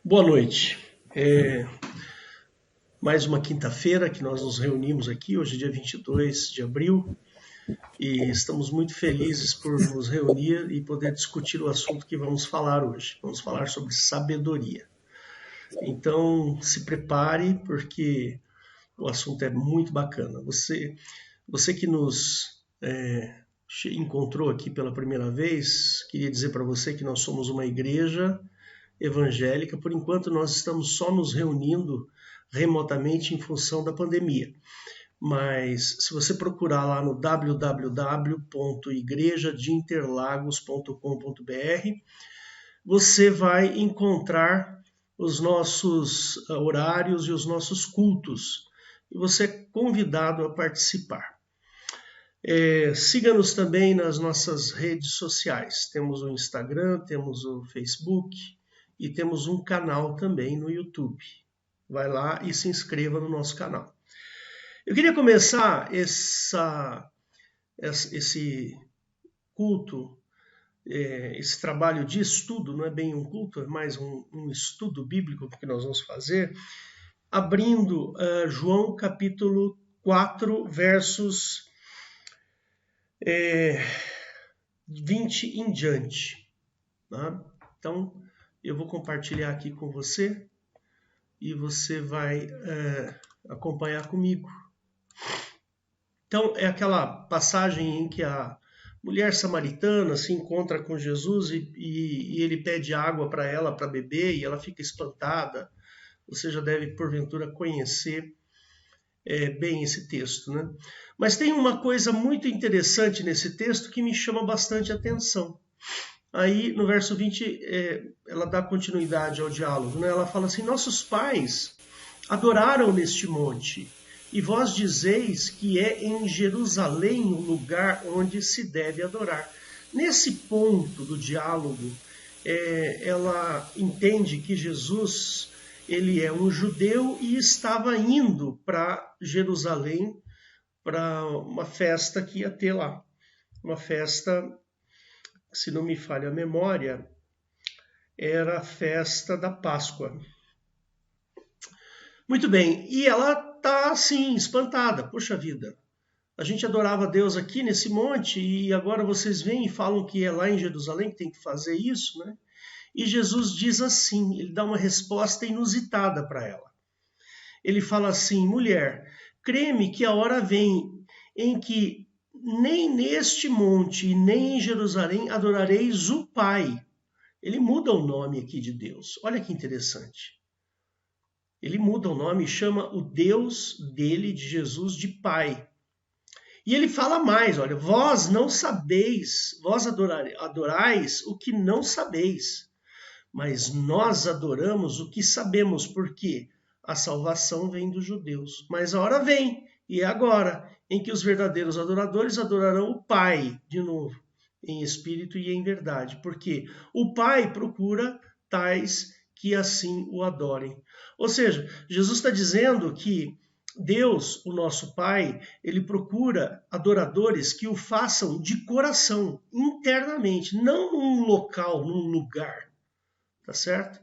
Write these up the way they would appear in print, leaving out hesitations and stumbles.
Boa noite. Mais uma quinta-feira que nós nos reunimos aqui, hoje é dia 22 de abril, e estamos muito felizes por nos reunir e poder discutir o assunto que vamos falar hoje. Vamos falar sobre sabedoria. Então, se prepare, porque o assunto é muito bacana. Você que nos encontrou aqui pela primeira vez, queria dizer para você que nós somos uma igreja evangélica. Por enquanto, nós estamos só nos reunindo remotamente em função da pandemia. Mas se você procurar lá no www.igrejadeinterlagos.com.br, você vai encontrar os nossos horários e os nossos cultos. E você é convidado a participar. Siga-nos também nas nossas redes sociais. Temos o Instagram, temos o Facebook e temos um canal também no YouTube. Vai lá e se inscreva no nosso canal. Eu queria começar esse culto, esse trabalho de estudo, não é bem um culto, é mais um estudo bíblico que nós vamos fazer, abrindo João capítulo 4, versos 20 em diante. Tá? Então, eu vou compartilhar aqui com você e você vai acompanhar comigo. Então, é aquela passagem em que a mulher samaritana se encontra com Jesus e ele pede água para ela para beber e ela fica espantada. Você já deve, porventura, conhecer bem esse texto, né? Mas tem uma coisa muito interessante nesse texto que me chama bastante atenção. Aí, no verso 20, ela dá continuidade ao diálogo, né? Ela fala assim: nossos pais adoraram neste monte, e vós dizeis que é em Jerusalém o lugar onde se deve adorar. Nesse ponto do diálogo, ela entende que Jesus, ele é um judeu e estava indo para Jerusalém para uma festa que ia ter lá. Uma festa, se não me falha a memória, era a festa da Páscoa. Muito bem, e ela está assim, espantada. Poxa vida, a gente adorava Deus aqui nesse monte e agora vocês vêm e falam que é lá em Jerusalém que tem que fazer isso, né? E Jesus diz assim, ele dá uma resposta inusitada para ela. Ele fala assim: mulher, crê-me que a hora vem em que nem neste monte e nem em Jerusalém adorareis o Pai. Ele muda o nome aqui de Deus. Olha que interessante. Ele muda o nome e chama o Deus dele, de Jesus, de Pai. E ele fala mais, olha, vós não sabeis, vós adorais o que não sabeis, mas nós adoramos o que sabemos, porque a salvação vem dos judeus. Mas a hora vem, e é agora, em que os verdadeiros adoradores adorarão o Pai, de novo, em espírito e em verdade, porque o Pai procura tais que assim o adorem. Ou seja, Jesus está dizendo que Deus, o nosso Pai, ele procura adoradores que o façam de coração, internamente, não num local, num lugar, tá certo?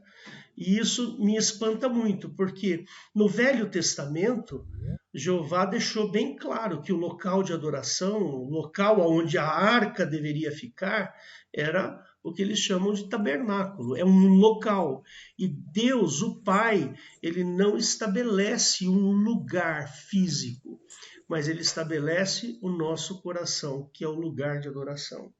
E isso me espanta muito, porque no Velho Testamento, Jeová deixou bem claro que o local de adoração, o local onde a arca deveria ficar, era o que eles chamam de tabernáculo, é um local. E Deus, o Pai, ele não estabelece um lugar físico, mas ele estabelece o nosso coração, que é o lugar de adoração.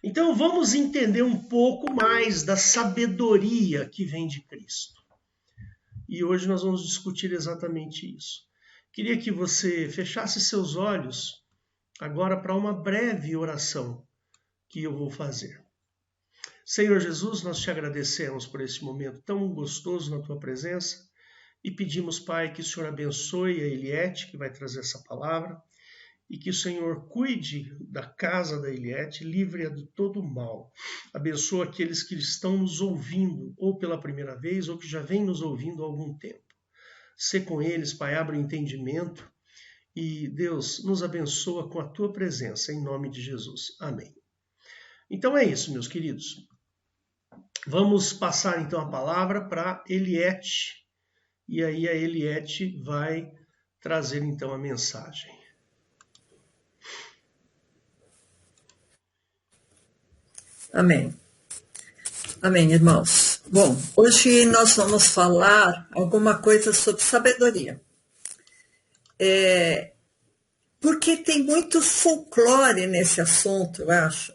Então vamos entender um pouco mais da sabedoria que vem de Cristo. E hoje nós vamos discutir exatamente isso. Queria que você fechasse seus olhos agora para uma breve oração que eu vou fazer. Senhor Jesus, nós te agradecemos por esse momento tão gostoso na tua presença e pedimos, Pai, que o Senhor abençoe a Eliette, que vai trazer essa palavra, e que o Senhor cuide da casa da Eliette, livre-a de todo mal. Abençoa aqueles que estão nos ouvindo, ou pela primeira vez, ou que já vêm nos ouvindo há algum tempo. Sê com eles, Pai, abre o entendimento, e Deus nos abençoa com a tua presença, em nome de Jesus. Amém. Então é isso, meus queridos. Vamos passar então a palavra para Eliette, e aí a Eliette vai trazer então a mensagem. Amém. Amém, irmãos. Bom, hoje nós vamos falar alguma coisa sobre sabedoria. Porque tem muito folclore nesse assunto, eu acho.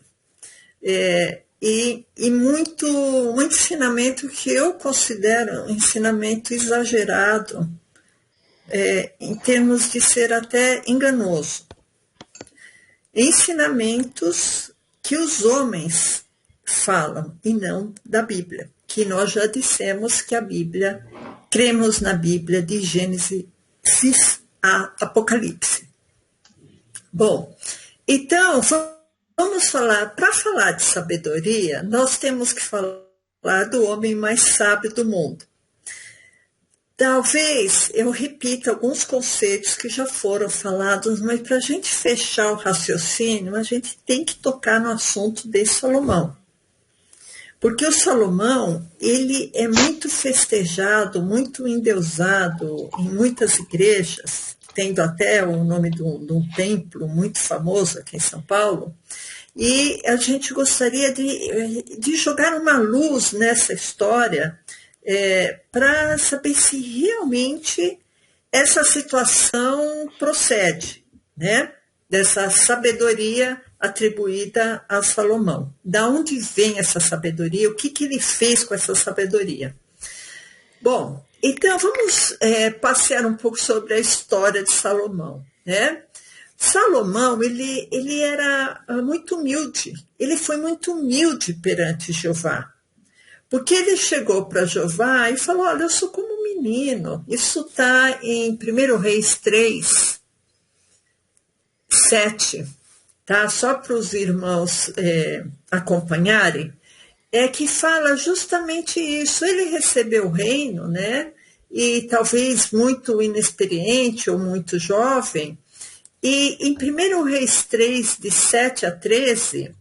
E muito um ensinamento que eu considero um ensinamento exagerado, em termos de ser até enganoso. Ensinamentos que os homens falam e não da Bíblia, que nós já dissemos que a Bíblia, cremos na Bíblia de Gênesis a Apocalipse. Bom, então vamos falar, para falar de sabedoria, nós temos que falar do homem mais sábio do mundo. Talvez eu repita alguns conceitos que já foram falados, mas para a gente fechar o raciocínio, a gente tem que tocar no assunto de Salomão. Porque o Salomão, ele é muito festejado, muito endeusado em muitas igrejas, tendo até o nome de um templo muito famoso aqui em São Paulo. E a gente gostaria de jogar uma luz nessa história, para saber se realmente essa situação procede, né? Dessa sabedoria atribuída a Salomão. Da onde vem essa sabedoria? O que ele fez com essa sabedoria? Bom, então vamos passear um pouco sobre a história de Salomão, né? Salomão, ele era muito humilde. Ele foi muito humilde perante Jeová. Porque ele chegou para Jeová e falou, olha, eu sou como um menino. Isso está em 1 Reis 3, 7, tá? Só para os irmãos acompanharem, que fala justamente isso. Ele recebeu o reino, né? E talvez muito inexperiente ou muito jovem. E em 1 Reis 3, de 7 a 13...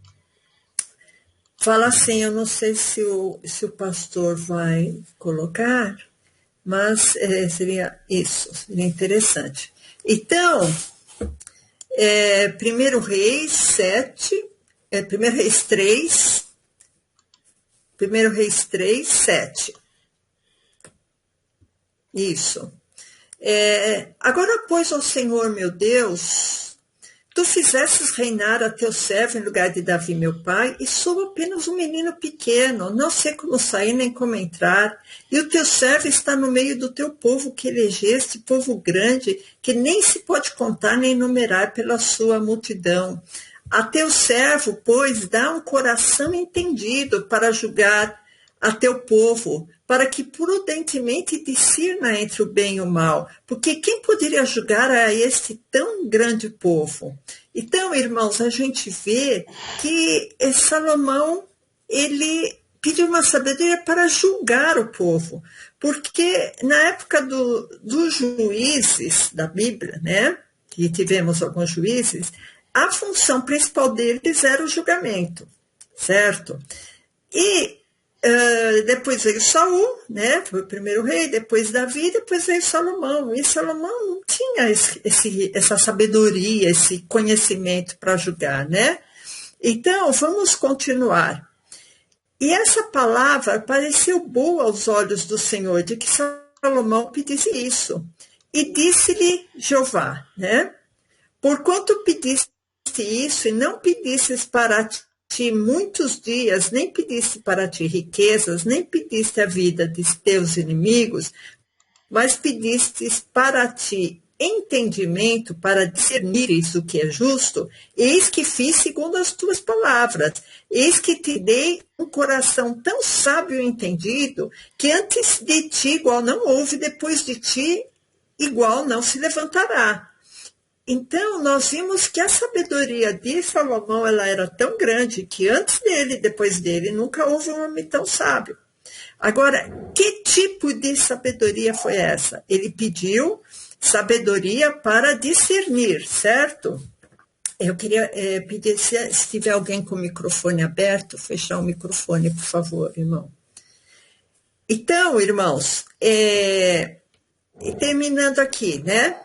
fala assim, eu não sei se o pastor vai colocar, mas seria interessante. Então, 1 Reis 7, 1 Reis 3, 1 Reis 3, 7. Isso. Agora, pois, ó Senhor meu Deus, tu fizestes reinar a teu servo em lugar de Davi, meu pai, e sou apenas um menino pequeno, não sei como sair nem como entrar, e o teu servo está no meio do teu povo que elegeste, povo grande, que nem se pode contar nem numerar pela sua multidão. A teu servo, pois, dá um coração entendido para julgar a teu povo, para que prudentemente discirna entre o bem e o mal, porque quem poderia julgar a este tão grande povo? Então, irmãos, a gente vê que Salomão, ele pediu uma sabedoria para julgar o povo, porque na época dos juízes da Bíblia, né, que tivemos alguns juízes, a função principal deles era o julgamento, certo? E depois veio Saul, né? Foi o primeiro rei, depois Davi, depois veio Salomão. E Salomão não tinha essa sabedoria, esse conhecimento para julgar, né? Então, vamos continuar. E essa palavra pareceu boa aos olhos do Senhor, de que Salomão pedisse isso. E disse-lhe Jeová, né? Porquanto pediste isso e não pedistes para ti muitos dias, nem pediste para ti riquezas, nem pediste a vida de teus inimigos, mas pediste para ti entendimento para discernires o que é justo, eis que fiz segundo as tuas palavras, eis que te dei um coração tão sábio e entendido, que antes de ti igual não houve, depois de ti igual não se levantará. Então, nós vimos que a sabedoria de Salomão ela era tão grande que antes dele e depois dele nunca houve um homem tão sábio. Agora, que tipo de sabedoria foi essa? Ele pediu sabedoria para discernir, certo? Eu queria pedir, se tiver alguém com o microfone aberto, fechar o microfone, por favor, irmão. Então, irmãos, terminando aqui, né?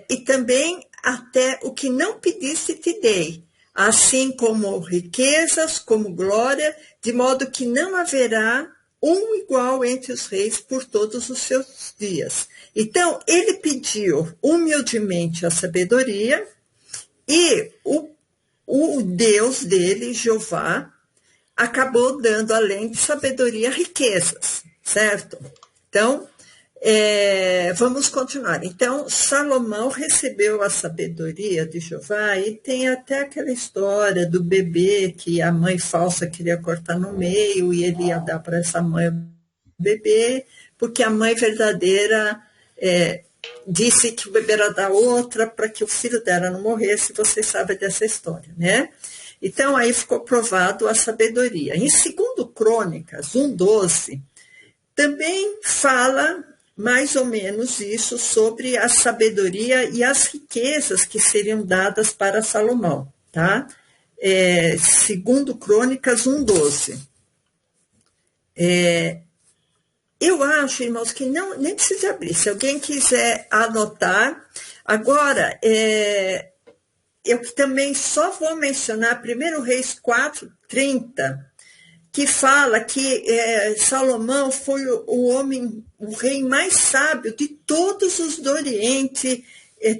E também até o que não pediste te dei, assim como riquezas, como glória, de modo que não haverá um igual entre os reis por todos os seus dias. Então, ele pediu humildemente a sabedoria, e o Deus dele, Jeová, acabou dando, além de sabedoria, riquezas, certo? Então, vamos continuar. Então, Salomão recebeu a sabedoria de Jeová, e tem até aquela história do bebê que a mãe falsa queria cortar no meio, e ele ia dar para essa mãe o bebê, porque a mãe verdadeira disse que o bebê era da outra para que o filho dela não morresse. Vocês sabem dessa história, né? Então, aí ficou provado a sabedoria. Em 2 Crônicas 1:12, também fala mais ou menos isso sobre a sabedoria e as riquezas que seriam dadas para Salomão, tá? 2 Crônicas 1:12. Eu acho, irmãos, que nem precisa abrir. Se alguém quiser anotar. Agora, eu também só vou mencionar 1 Reis 4:30, que fala que Salomão foi o rei mais sábio de todos os do Oriente,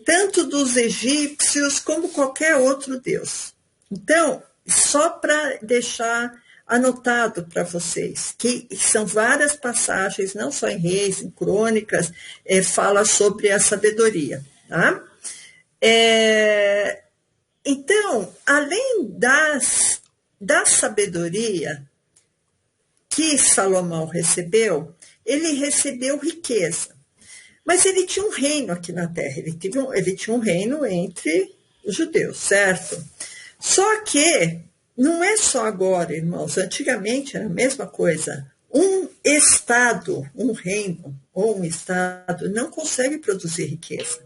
tanto dos egípcios como qualquer outro deus. Então, só para deixar anotado para vocês, que são várias passagens, não só em Reis, em Crônicas, fala sobre a sabedoria, tá? Então, além da sabedoria que Salomão recebeu, ele recebeu riqueza. Mas ele tinha um reino aqui na terra, ele tinha um reino entre os judeus, certo? Só que não é só agora, irmãos, antigamente era a mesma coisa. Um estado, um reino ou um estado não consegue produzir riqueza.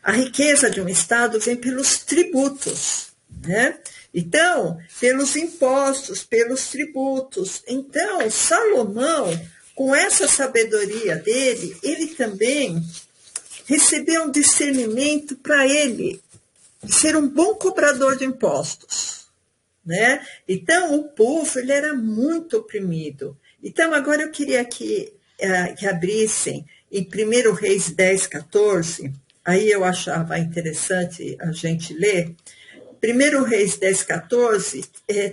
A riqueza de um estado vem pelos tributos, né? Então, pelos impostos, pelos tributos. Então, Salomão, com essa sabedoria dele, ele também recebeu um discernimento para ele ser um bom cobrador de impostos, né? Então, o povo ele era muito oprimido. Então, agora eu queria que abrissem em 1 Reis 10:14, aí eu achava interessante a gente ler. 1 Reis 10:14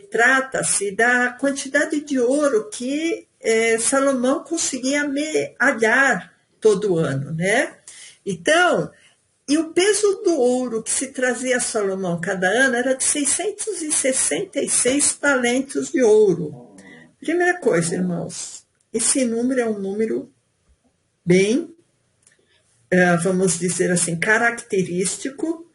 trata-se da quantidade de ouro que Salomão conseguia amealhar todo ano, né? Então, e o peso do ouro que se trazia a Salomão cada ano era de 666 talentos de ouro. Primeira coisa, irmãos, esse número é um número bem, vamos dizer assim, característico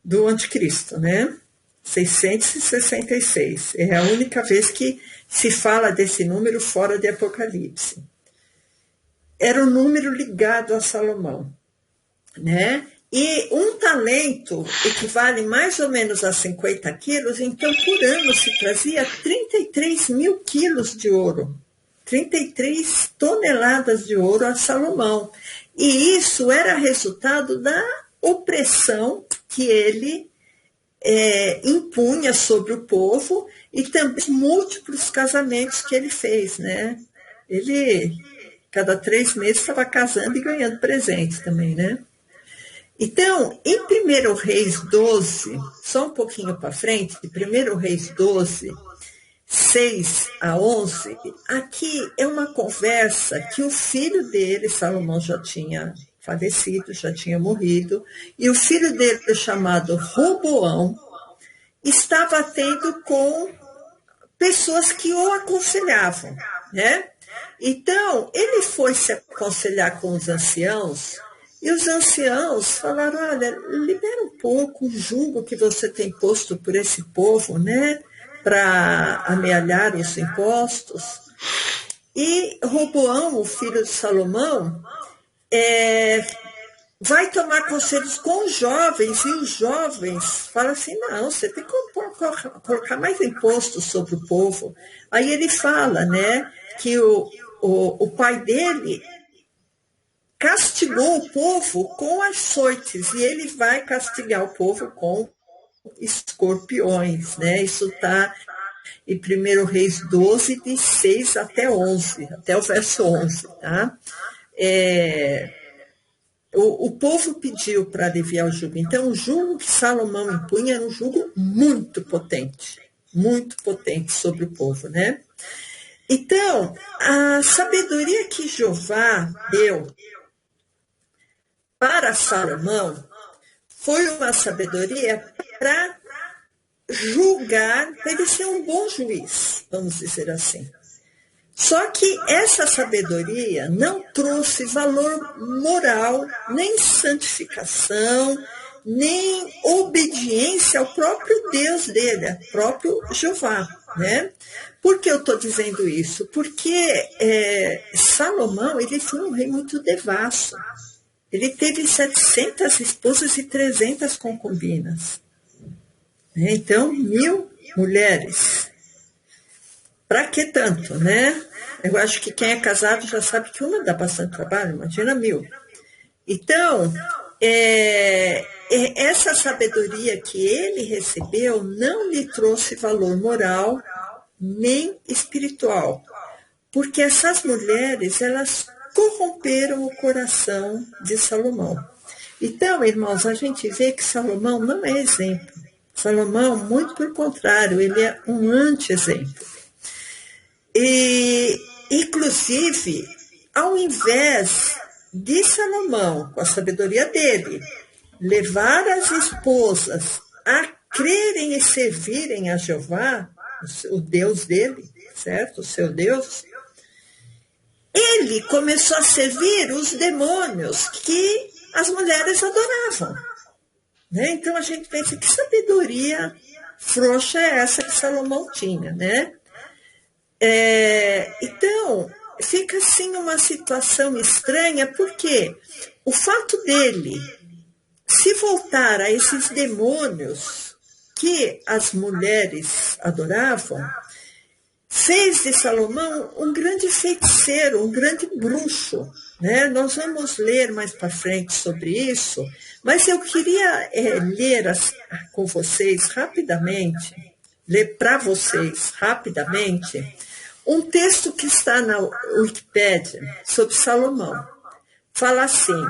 do anticristo, né? 666. É a única vez que se fala desse número fora de Apocalipse. Era um número ligado a Salomão, né? E um talento equivale mais ou menos a 50 quilos, então por ano se trazia 33 mil quilos de ouro, 33 toneladas de ouro a Salomão. E isso era resultado da opressão que ele impunha sobre o povo e também os múltiplos casamentos que ele fez, né? Ele, cada 3 meses, estava casando e ganhando presentes também, né? Então, em 1 Reis 12, só um pouquinho para frente, 1 Reis 12, 6-11, aqui é uma conversa que o filho dele, Salomão, já tinha falecido, já tinha morrido, e o filho dele, chamado Roboão, estava tendo com pessoas que o aconselhavam, né? Então, ele foi se aconselhar com os anciãos, e os anciãos falaram, olha, libera um pouco o jugo que você tem posto por esse povo, né? Para amealhar os impostos. E Roboão, o filho de Salomão, vai tomar conselhos com os jovens, e os jovens falam assim, não, você tem que colocar mais imposto sobre o povo. Aí ele fala, né, que o pai dele castigou o povo com açoites, e ele vai castigar o povo com escorpiões, né? Isso está em 1 Reis 12, de 6 até 11, até o verso 11, tá? O povo pediu para aliviar o jugo. Então, o jugo que Salomão impunha era um jugo muito potente sobre o povo, né? Então, a sabedoria que Jeová deu para Salomão foi uma sabedoria para julgar, para ele ser um bom juiz, vamos dizer assim. Só que essa sabedoria não trouxe valor moral, nem santificação, nem obediência ao próprio Deus dele, ao próprio Jeová, né? Por que eu estou dizendo isso? Porque Salomão, ele foi um rei muito devasso. Ele teve 700 esposas e 300 concubinas. Então, 1000 mulheres. Para que tanto, né? Eu acho que quem é casado já sabe que uma dá bastante trabalho, imagina 1000. Então, essa sabedoria que ele recebeu não lhe trouxe valor moral nem espiritual, porque essas mulheres, elas corromperam o coração de Salomão. Então, irmãos, a gente vê que Salomão não é exemplo. Salomão, muito pelo contrário, ele é um anti-exemplo. E, inclusive, ao invés de Salomão, com a sabedoria dele, levar as esposas a crerem e servirem a Jeová, o Deus dele, certo? O seu Deus, ele começou a servir os demônios que as mulheres adoravam. Né? Então a gente pensa, que sabedoria frouxa é essa que Salomão tinha, né? Então, fica assim uma situação estranha, porque o fato dele se voltar a esses demônios que as mulheres adoravam, fez de Salomão um grande feiticeiro, um grande bruxo. Né? Nós vamos ler mais para frente sobre isso, mas eu queria ler com vocês rapidamente, ler para vocês rapidamente, um texto que está na Wikipédia sobre Salomão. Fala assim,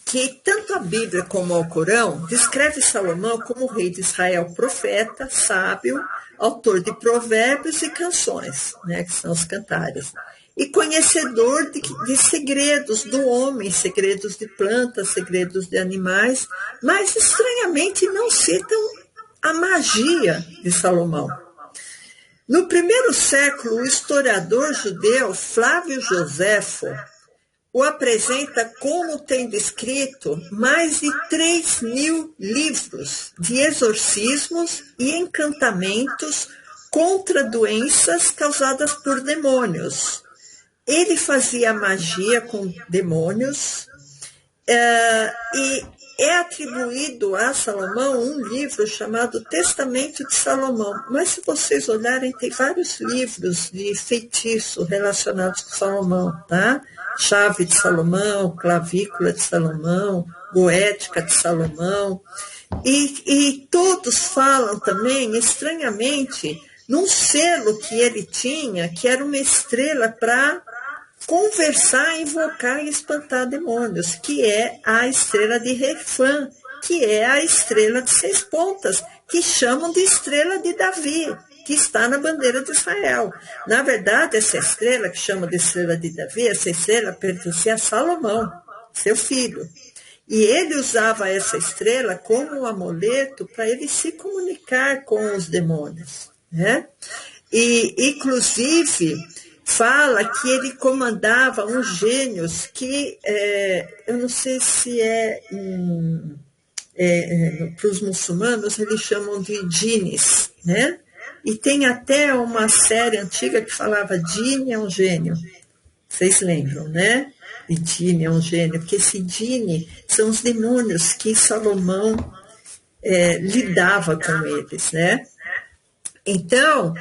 que tanto a Bíblia como o Alcorão descreve Salomão como rei de Israel, profeta, sábio, autor de provérbios e canções, né, que são os cantares, e conhecedor de segredos do homem, segredos de plantas, segredos de animais, mas estranhamente não citam a magia de Salomão. No primeiro século, o historiador judeu Flávio Joséfo o apresenta como tendo escrito mais de 3.000 livros de exorcismos e encantamentos contra doenças causadas por demônios. Ele fazia magia com demônios e é atribuído a Salomão um livro chamado Testamento de Salomão. Mas se vocês olharem, tem vários livros de feitiço relacionados com Salomão, tá? Chave de Salomão, Clavícula de Salomão, Goética de Salomão. E todos falam também, estranhamente, num selo que ele tinha, que era uma estrela para conversar, invocar e espantar demônios, que é a estrela de Refã, que é a estrela de 6 pontas, que chamam de estrela de Davi, que está na bandeira de Israel. Na verdade, essa estrela, que chama de estrela de Davi, essa estrela pertencia a Salomão, seu filho. E ele usava essa estrela como um amuleto para ele se comunicar com os demônios. Né? E, inclusive, fala que ele comandava uns gênios que, eu não sei se para os muçulmanos, eles chamam de djinnis, né? E tem até uma série antiga que falava Djinn é um gênio. Vocês lembram, né? Dine é um gênio, porque esse Dine são os demônios que Salomão lidava com eles, né? Então,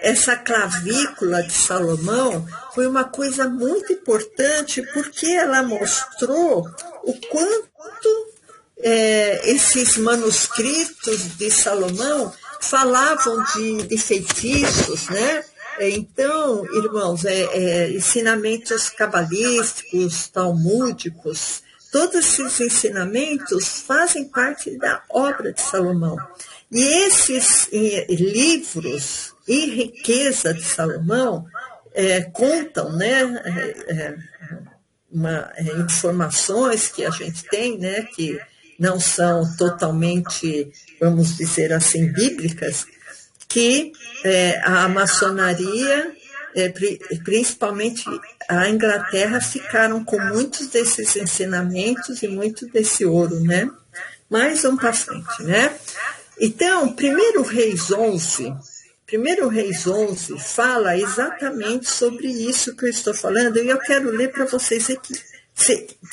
essa clavícula de Salomão foi uma coisa muito importante, porque ela mostrou o quanto esses manuscritos de Salomão falavam de feitiços, né? Então, irmãos, ensinamentos cabalísticos, talmúdicos, todos esses ensinamentos fazem parte da obra de Salomão. E esses livros e riqueza de Salomão contam, né, informações que a gente tem, né, que não são totalmente, vamos dizer assim, bíblicas, que a maçonaria, principalmente a Inglaterra, ficaram com muitos desses ensinamentos e muito desse ouro, né? Mas vamos para frente, né? Então, 1 Reis 11 fala exatamente sobre isso que eu estou falando, e eu quero ler para vocês aqui,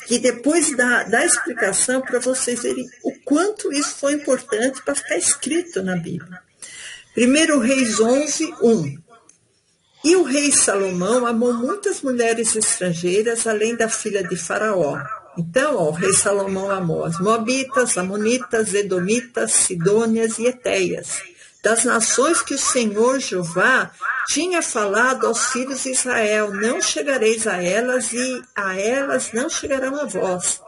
que depois da explicação, para vocês verem o quanto isso foi importante para ficar escrito na Bíblia. 1 Reis 11, 1. E o rei Salomão amou muitas mulheres estrangeiras, além da filha de Faraó. Então, o rei Salomão amou as Moabitas, Amonitas, Edomitas, Sidônias e Eteias, das nações que o Senhor Jeová tinha falado aos filhos de Israel: não chegareis a elas, e a elas não chegarão a vós.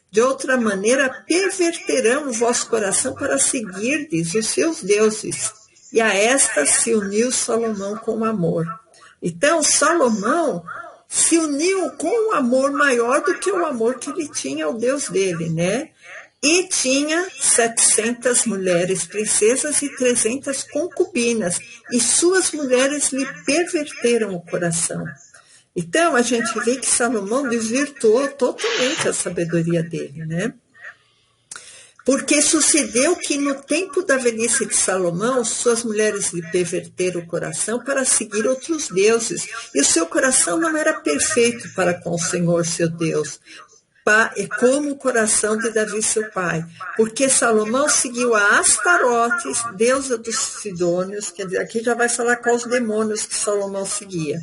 De outra maneira, perverterão o vosso coração para seguirdes os seus deuses. E a estas se uniu Salomão com amor. Então, Salomão se uniu com um amor maior do que o amor que ele tinha ao Deus dele, né? E tinha 700 mulheres princesas e 300 concubinas, e suas mulheres lhe perverteram o coração. Então, a gente vê que Salomão desvirtuou totalmente a sabedoria dele, né? Porque sucedeu que no tempo da velhice de Salomão, suas mulheres lhe perverteram o coração para seguir outros deuses, e o seu coração não era perfeito para com o Senhor, seu Deus, como o coração de Davi, seu pai. Porque Salomão seguiu a Astarote, deusa dos Sidônios, quer dizer, aqui já vai falar quais os demônios que Salomão seguia.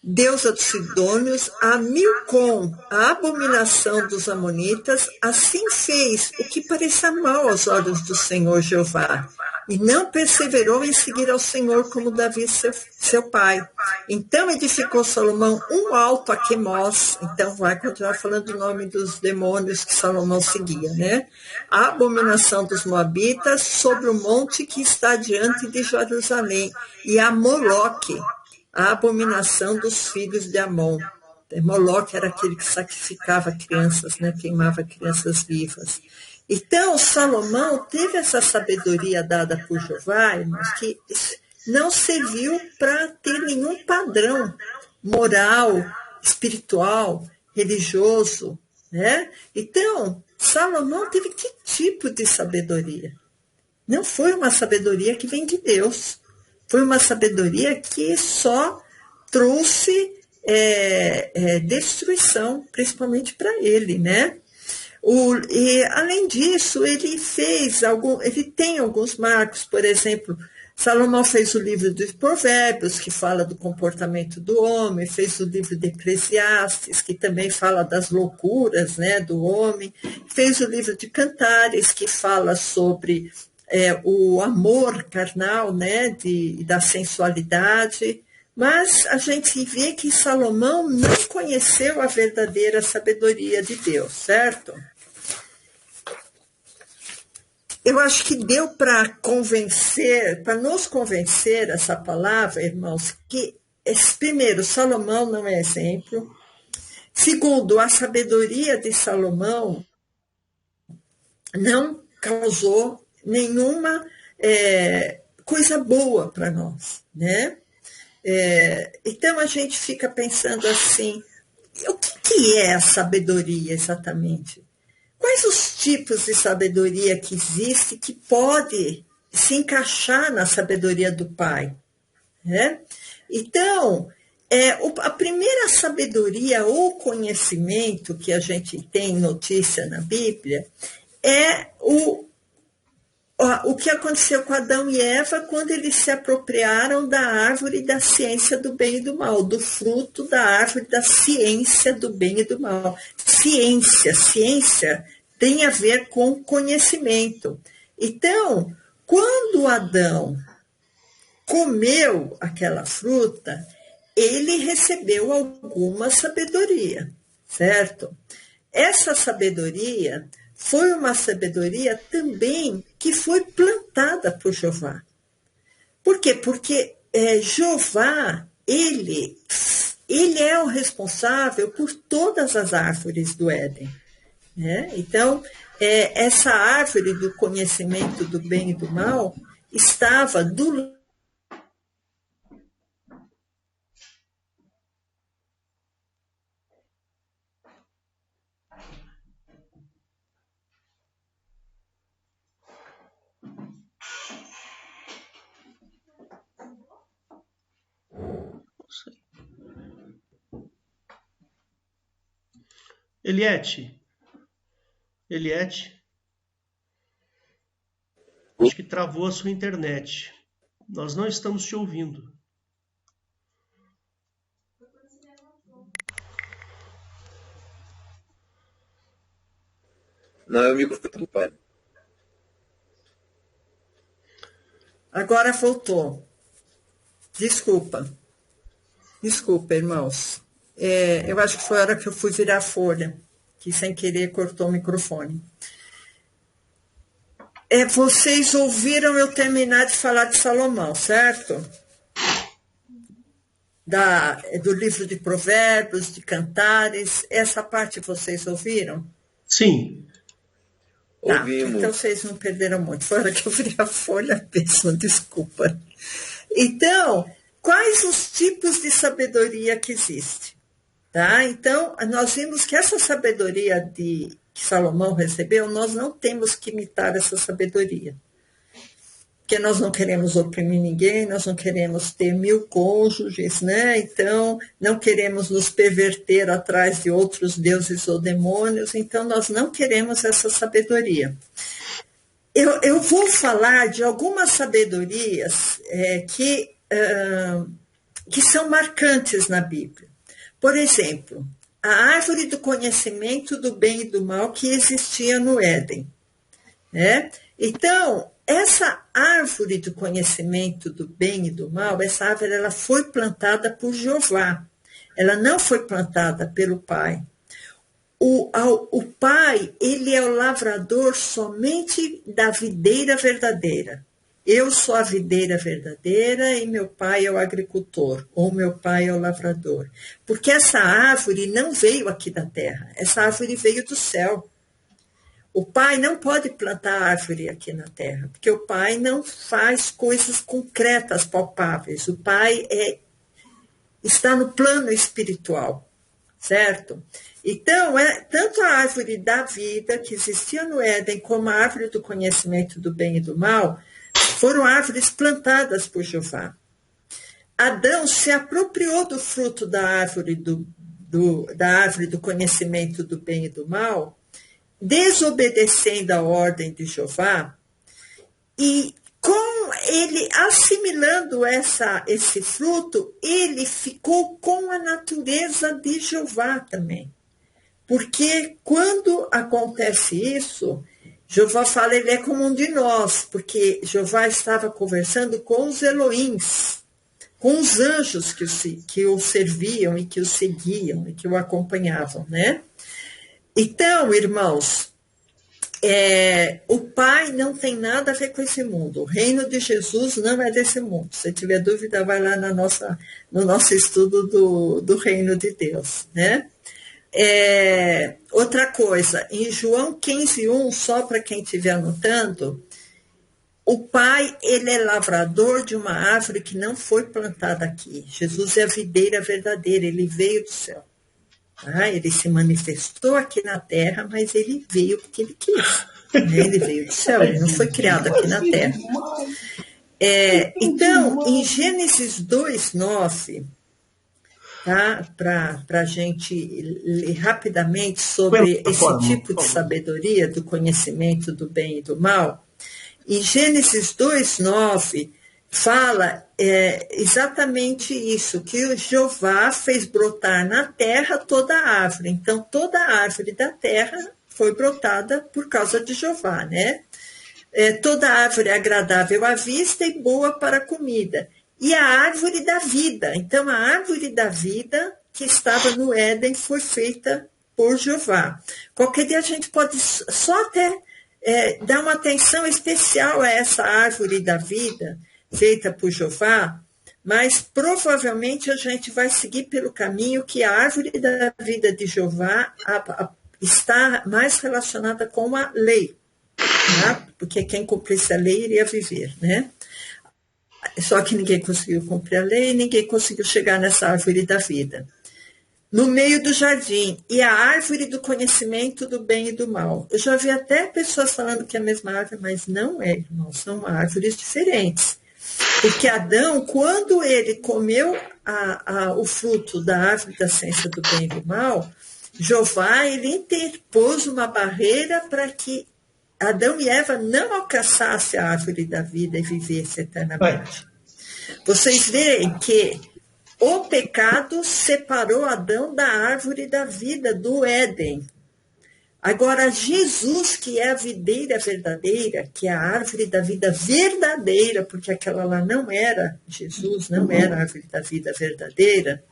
Deusa dos Sidônios, a Milcom, a abominação dos Amonitas, assim fez o que parecia mal aos olhos do Senhor Jeová, e não perseverou em seguir ao Senhor como Davi, seu pai. Então edificou Salomão um alto a Quemós. Então vai continuar falando o nome dos demônios que Salomão seguia, né? A abominação dos Moabitas sobre o monte que está diante de Jerusalém, e a Moloque, a abominação dos filhos de Amon. Moloque era aquele que sacrificava crianças, né? Queimava crianças vivas. Então, Salomão teve essa sabedoria dada por Jeová, irmãos, que não serviu para ter nenhum padrão moral, espiritual, religioso, né? Então, Salomão teve que tipo de sabedoria? Não foi uma sabedoria que vem de Deus. Foi uma sabedoria que só trouxe destruição, principalmente para ele, né? E, além disso, ele tem alguns marcos, por exemplo, Salomão fez o livro dos Provérbios, que fala do comportamento do homem, fez o livro de Eclesiastes, que também fala das loucuras, né, do homem, fez o livro de Cantares, que fala sobre o amor carnal, né, da sensualidade, mas a gente vê que Salomão não conheceu a verdadeira sabedoria de Deus, certo? Eu acho que deu para nos convencer essa palavra, irmãos, que, primeiro, Salomão não é exemplo. Segundo, a sabedoria de Salomão não causou nenhuma coisa boa para nós, né? Então a gente fica pensando assim, o que é a sabedoria exatamente? Quais os tipos de sabedoria que existe que pode se encaixar na sabedoria do Pai, né? Então, A primeira sabedoria ou conhecimento que a gente tem notícia na Bíblia é o que aconteceu com Adão e Eva quando eles se apropriaram da árvore da ciência do bem e do mal, do fruto da árvore da ciência do bem e do mal. Ciência tem a ver com conhecimento. Então, quando Adão comeu aquela fruta, ele recebeu alguma sabedoria, certo? Essa sabedoria foi uma sabedoria também que foi plantada por Jeová. Por quê? Porque Jeová, ele é o responsável por todas as árvores do Éden. Né? Então, essa árvore do conhecimento do bem e do mal estava do Eliette, acho que travou a sua internet. Nós não estamos te ouvindo. Não, é o microfone, pai. Agora voltou. Desculpa, irmãos. Eu acho que foi a hora que eu fui virar a folha, que sem querer cortou o microfone. Vocês ouviram eu terminar de falar de Salomão, certo? Do livro de Provérbios, de Cantares, essa parte vocês ouviram? Sim. Ouvimos. Então vocês não perderam muito. Foi a hora que eu virei a folha mesmo, desculpa. Então, quais os tipos de sabedoria que existem? Tá? Então, nós vimos que essa sabedoria que Salomão recebeu, nós não temos que imitar essa sabedoria. Porque nós não queremos oprimir ninguém, nós não queremos ter 1000 cônjuges, né? Então, não queremos nos perverter atrás de outros deuses ou demônios, então nós não queremos essa sabedoria. Eu vou falar de algumas sabedorias que são marcantes na Bíblia. Por exemplo, a árvore do conhecimento do bem e do mal que existia no Éden. Né? Então, essa árvore do conhecimento do bem e do mal, essa árvore ela foi plantada por Jeová. Ela não foi plantada pelo Pai. O Pai, ele é o lavrador somente da videira verdadeira. Eu sou a videira verdadeira e meu pai é o agricultor, ou meu pai é o lavrador. Porque essa árvore não veio aqui da terra, essa árvore veio do céu. O pai não pode plantar árvore aqui na terra, porque o pai não faz coisas concretas, palpáveis. O pai está no plano espiritual, certo? Então, tanto a árvore da vida, que existia no Éden, como a árvore do conhecimento do bem e do mal, foram árvores plantadas por Jeová. Adão se apropriou do fruto da árvore da árvore do conhecimento do bem e do mal, desobedecendo a ordem de Jeová, e com ele assimilando esse fruto, ele ficou com a natureza de Jeová também. Porque quando acontece isso, Jeová fala, ele é como um de nós, porque Jeová estava conversando com os Elohims, com os anjos que o serviam e que o seguiam e que o acompanhavam, né? Então, irmãos, o Pai não tem nada a ver com esse mundo. O reino de Jesus não é desse mundo. Se tiver dúvida, vai lá no nosso estudo do reino de Deus, né? Outra coisa, em João 15:1, só para quem estiver anotando, o Pai, ele é lavrador de uma árvore que não foi plantada aqui. Jesus é a videira verdadeira, ele veio do céu. Tá? Ele se manifestou aqui na terra, mas ele veio porque ele quis. Né? Ele veio do céu, ele não foi criado aqui na terra. Então, em Gênesis 2:9, tá? Para a gente ler rapidamente sobre esse tipo de sabedoria, do conhecimento do bem e do mal. Em Gênesis 2:9, fala exatamente isso, que o Jeová fez brotar na terra toda a árvore. Então, toda a árvore da terra foi brotada por causa de Jeová, né? Toda árvore é agradável à vista e boa para a comida. E a árvore da vida. Então, a árvore da vida que estava no Éden foi feita por Jeová. Qualquer dia a gente pode só até dar uma atenção especial a essa árvore da vida feita por Jeová, mas provavelmente a gente vai seguir pelo caminho que a árvore da vida de Jeová está mais relacionada com a lei, tá? Porque quem cumprisse a lei iria viver, né? Só que ninguém conseguiu cumprir a lei, ninguém conseguiu chegar nessa árvore da vida. No meio do jardim, e a árvore do conhecimento do bem e do mal. Eu já vi até pessoas falando que é a mesma árvore, mas não é, irmão, são árvores diferentes. Porque Adão, quando ele comeu o fruto da árvore da ciência do bem e do mal, Jeová, ele interpôs uma barreira para que Adão e Eva não alcançassem a árvore da vida e vivessem eternamente. Vocês veem que o pecado separou Adão da árvore da vida, do Éden. Agora, Jesus, que é a videira verdadeira, que é a árvore da vida verdadeira, porque aquela lá não era Jesus, não era a árvore da vida verdadeira,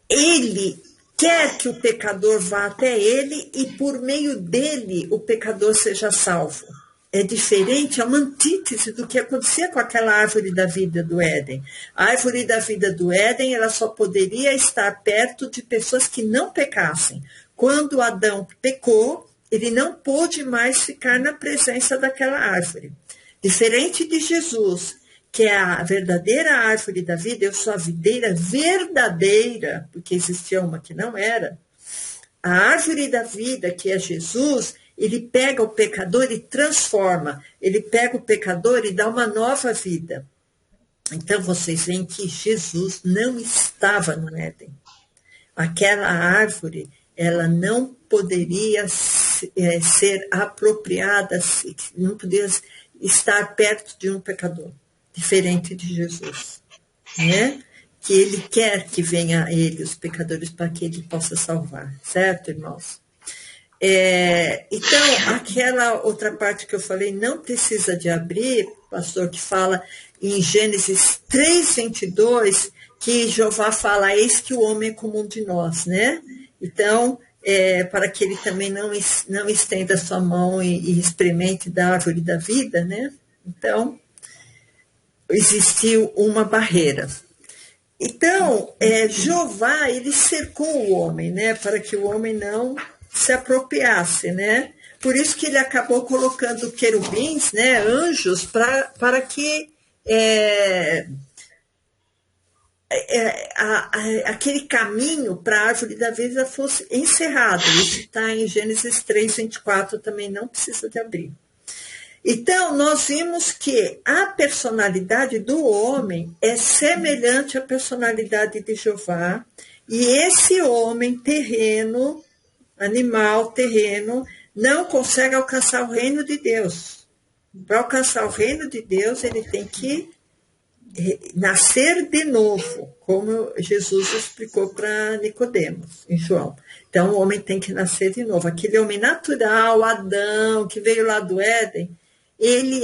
ele quer que o pecador vá até ele e por meio dele o pecador seja salvo. É diferente, é uma antítese do que acontecia com aquela árvore da vida do Éden. A árvore da vida do Éden, ela só poderia estar perto de pessoas que não pecassem. Quando Adão pecou, ele não pôde mais ficar na presença daquela árvore. Diferente de Jesus, que é a verdadeira árvore da vida, eu sou a videira verdadeira, porque existia uma que não era. A árvore da vida, que é Jesus, ele pega o pecador e transforma. Ele pega o pecador e dá uma nova vida. Então, vocês veem que Jesus não estava no Éden. Aquela árvore, ela não poderia ser apropriada, não poderia estar perto de um pecador, diferente de Jesus, né? Que ele quer que venha a ele, os pecadores, para que ele possa salvar, certo, irmãos? Então, aquela outra parte que eu falei, não precisa de abrir, pastor, que fala em Gênesis 3:22, que Jeová fala, eis que o homem é comum de nós, né? Então, para que ele também não estenda sua mão e experimente da árvore da vida, né? Então, existiu uma barreira. Então, Jeová, ele cercou o homem, né? Para que o homem não se apropriasse, né? Por isso que ele acabou colocando querubins, né? Anjos, para que aquele caminho para a árvore da vida fosse encerrado. Isso está em Gênesis 3:24, também não precisa de abrir. Então, nós vimos que a personalidade do homem é semelhante à personalidade de Jeová, e esse homem terreno, animal terreno, não consegue alcançar o reino de Deus. Para alcançar o reino de Deus, ele tem que nascer de novo, como Jesus explicou para Nicodemos, em João. Então, o homem tem que nascer de novo. Aquele homem natural, Adão, que veio lá do Éden, ele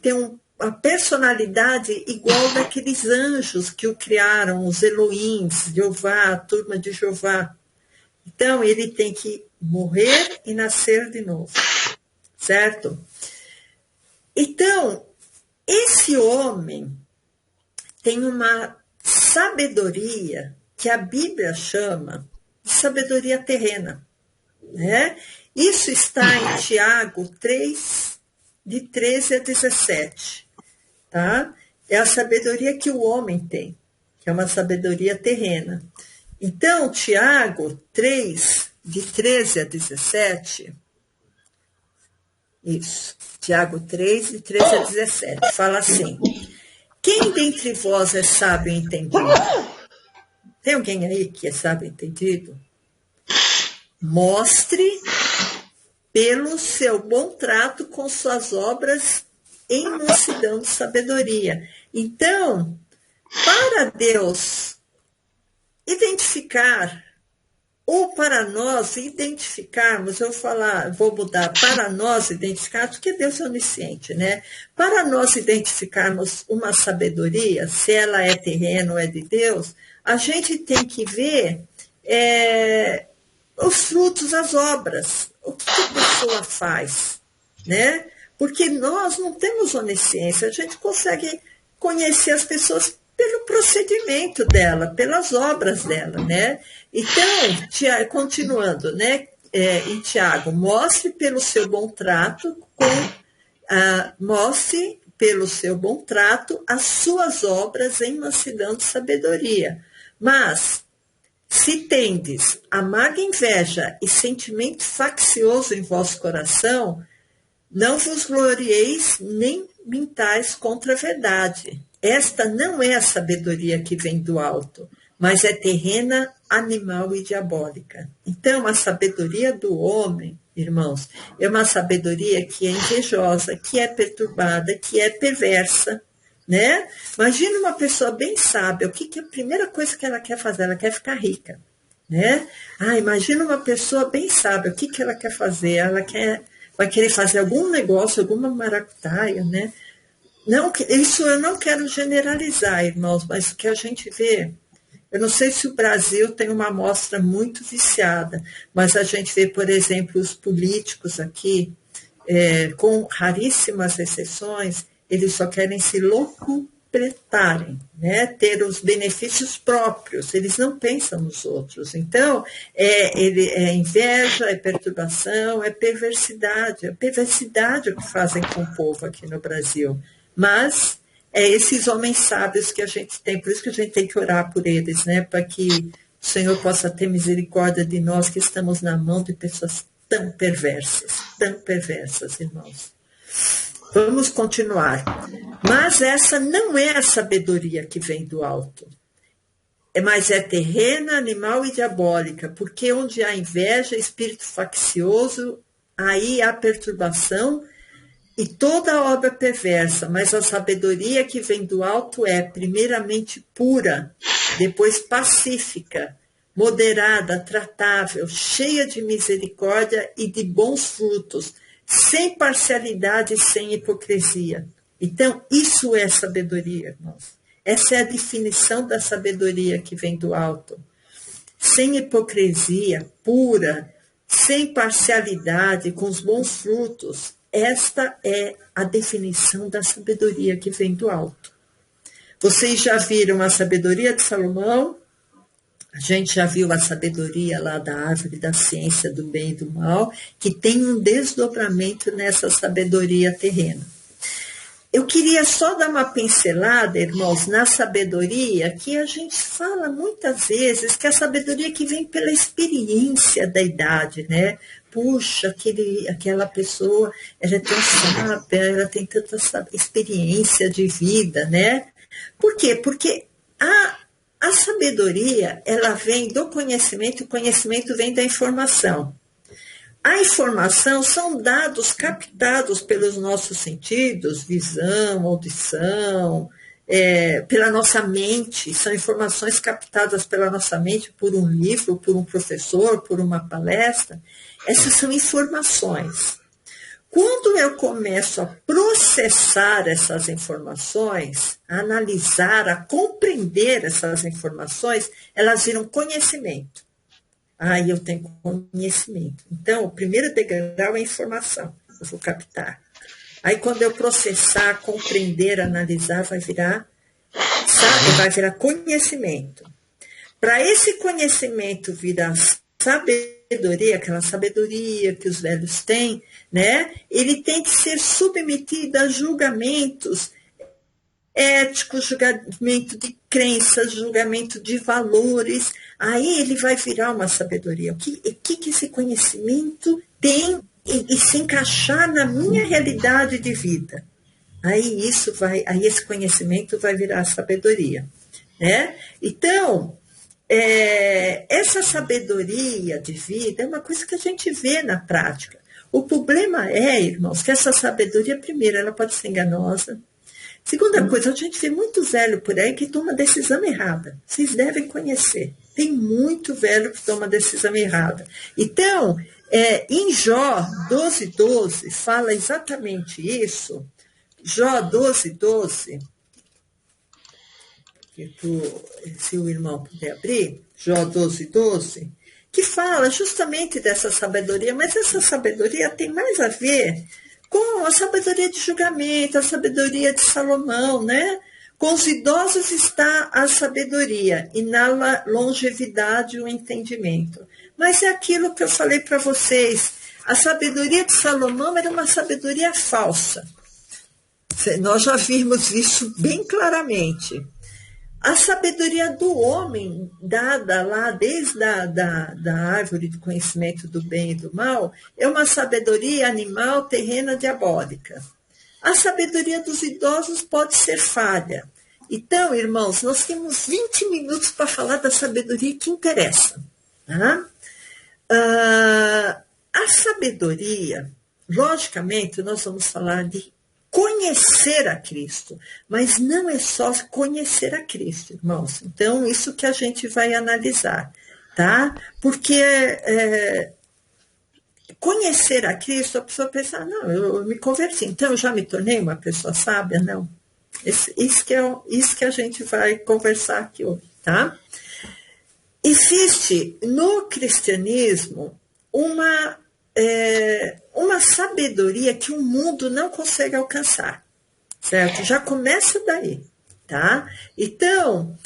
tem uma personalidade igual daqueles anjos que o criaram, os Elohims, Jeová, a turma de Jeová. Então, ele tem que morrer e nascer de novo, certo? Então, esse homem tem uma sabedoria que a Bíblia chama de sabedoria terrena, né? Isso está em Tiago 3, de 13 a 17, tá? É a sabedoria que o homem tem, que é uma sabedoria terrena. Então, Tiago 3, de 13 a 17, isso, Tiago 3, de 13 a 17, fala assim: Quem dentre vós é sábio e entendido? Tem alguém aí que é sábio e entendido? Mostre pelo seu bom trato com suas obras em mansidão de sabedoria. Então, para Deus identificar, ou para nós identificarmos, vou mudar, para nós identificarmos, porque Deus é onisciente, né? Para nós identificarmos uma sabedoria, se ela é terrena ou é de Deus, a gente tem que ver os frutos, as obras, o que a pessoa faz, né? Porque nós não temos onisciência, a gente consegue conhecer as pessoas pelo procedimento dela, pelas obras dela, né? Então, continuando, né? Em Tiago, mostre pelo seu bom trato as suas obras em mansidão de sabedoria. Mas, se tendes amarga inveja e sentimento faccioso em vosso coração, não vos glorieis nem mintais contra a verdade. Esta não é a sabedoria que vem do alto, mas é terrena, animal e diabólica. Então, a sabedoria do homem, irmãos, é uma sabedoria que é invejosa, que é perturbada, que é perversa, né? Imagina uma pessoa bem sábia, o que é a primeira coisa que ela quer fazer? Ela quer ficar rica, né? Imagina uma pessoa bem sábia, o que ela quer fazer? Vai querer fazer algum negócio, alguma maracutaia, né? Não, isso eu não quero generalizar, irmãos, mas o que a gente vê, eu não sei se o Brasil tem uma amostra muito viciada, mas a gente vê, por exemplo, os políticos aqui, com raríssimas exceções, eles só querem se locupletarem, né? Ter os benefícios próprios, eles não pensam nos outros. Então, é inveja, é perturbação, é perversidade o que fazem com o povo aqui no Brasil. Mas é esses homens sábios que a gente tem, por isso que a gente tem que orar por eles, né? Para que o Senhor possa ter misericórdia de nós que estamos na mão de pessoas tão perversas, irmãos. Vamos continuar. Mas essa não é a sabedoria que vem do alto, mas é terrena, animal e diabólica, porque onde há inveja, espírito faccioso, aí há perturbação e toda obra perversa, mas a sabedoria que vem do alto é, primeiramente, pura, depois pacífica, moderada, tratável, cheia de misericórdia e de bons frutos, sem parcialidade e sem hipocrisia. Então, isso é sabedoria, irmãos. Essa é a definição da sabedoria que vem do alto. Sem hipocrisia, pura, sem parcialidade, com os bons frutos. Esta é a definição da sabedoria que vem do alto. Vocês já viram a sabedoria de Salomão? A gente já viu a sabedoria lá da árvore da ciência do bem e do mal, que tem um desdobramento nessa sabedoria terrena. Eu queria só dar uma pincelada, irmãos, na sabedoria, que a gente fala muitas vezes, que é a sabedoria que vem pela experiência da idade, né? Puxa, aquela pessoa, ela é tão sábia, ela tem tanta experiência de vida, né? Por quê? Porque a sabedoria, ela vem do conhecimento, e o conhecimento vem da informação. A informação são dados captados pelos nossos sentidos, visão, audição, pela nossa mente, são informações captadas pela nossa mente por um livro, por um professor, por uma palestra. Essas são informações. Quando eu começo a processar essas informações, a analisar, a compreender essas informações, elas viram conhecimento. Aí eu tenho conhecimento. Então, o primeiro degrau é a informação, eu vou captar. Aí quando eu processar, compreender, analisar, vai virar conhecimento. Para esse conhecimento virar sabedoria, aquela sabedoria que os velhos têm, né? Ele tem que ser submetido a julgamentos éticos, julgamento de crenças, julgamento de valores. Aí ele vai virar uma sabedoria. O que esse conhecimento tem e se encaixar na minha realidade de vida? aí esse conhecimento vai virar sabedoria, né? Então, essa sabedoria de vida é uma coisa que a gente vê na prática. O problema é, irmãos, que essa sabedoria, primeiro, ela pode ser enganosa. Segunda coisa, a gente vê muito velho por aí que toma decisão errada. Vocês devem conhecer. Tem muito velho que toma decisão errada. Então, em Jó 12:12, fala exatamente isso. Jó 12:12, se o irmão puder abrir, Jó 12:12, que fala justamente dessa sabedoria, mas essa sabedoria tem mais a ver com a sabedoria de julgamento, a sabedoria de Salomão, né? Com os idosos está a sabedoria e na longevidade o entendimento. Mas é aquilo que eu falei para vocês, a sabedoria de Salomão era uma sabedoria falsa. Nós já vimos isso bem claramente. A sabedoria do homem, dada lá desde da árvore do conhecimento do bem e do mal, é uma sabedoria animal, terrena, diabólica. A sabedoria dos idosos pode ser falha. Então, irmãos, nós temos 20 minutos para falar da sabedoria que interessa. Tá? A sabedoria, logicamente, nós vamos falar de conhecer a Cristo, mas não é só conhecer a Cristo, irmãos. Então, isso que a gente vai analisar, tá? Porque conhecer a Cristo, a pessoa pensa, não, eu me converti, então eu já me tornei uma pessoa sábia? Não. Isso que a gente vai conversar aqui hoje, tá? Existe no cristianismo uma sabedoria que o mundo não consegue alcançar, certo? Já começa daí, tá? Então,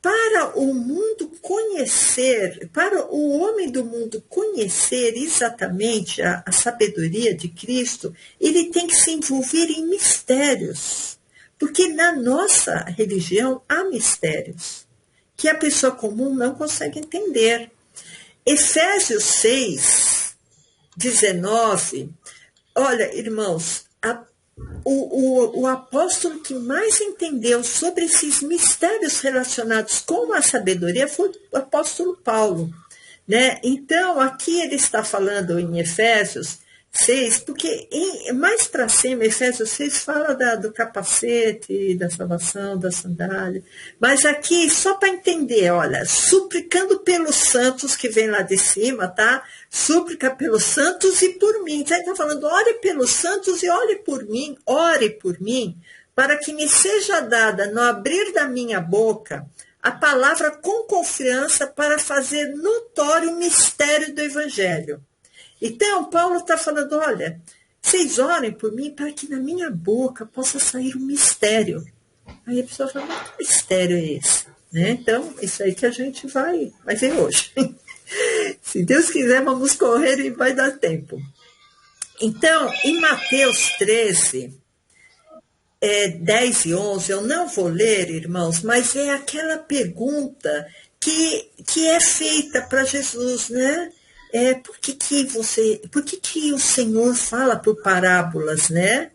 para o mundo conhecer, para o homem do mundo conhecer exatamente a sabedoria de Cristo, ele tem que se envolver em mistérios, porque na nossa religião há mistérios que a pessoa comum não consegue entender. Efésios 6:19, olha, irmãos, o apóstolo que mais entendeu sobre esses mistérios relacionados com a sabedoria foi o apóstolo Paulo, né? Então, aqui ele está falando em Efésios 6, porque mais para cima, Efésios 6 fala do capacete, da salvação, da sandália. Mas aqui, só para entender, olha, suplicando pelos santos que vem lá de cima, tá? Súplica pelos santos e por mim. Então, ele está falando, ore pelos santos e ore por mim, para que me seja dada no abrir da minha boca a palavra com confiança para fazer notório o mistério do evangelho. Então, Paulo está falando, olha, vocês orem por mim para que na minha boca possa sair um mistério. Aí a pessoa fala, mas que mistério é esse? Né? Então, isso aí que a gente vai ver hoje. Se Deus quiser, vamos correr e vai dar tempo. Então, em Mateus 13, 10 e 11, eu não vou ler, irmãos, mas é aquela pergunta que é feita para Jesus, né? Por que o Senhor fala por parábolas, né?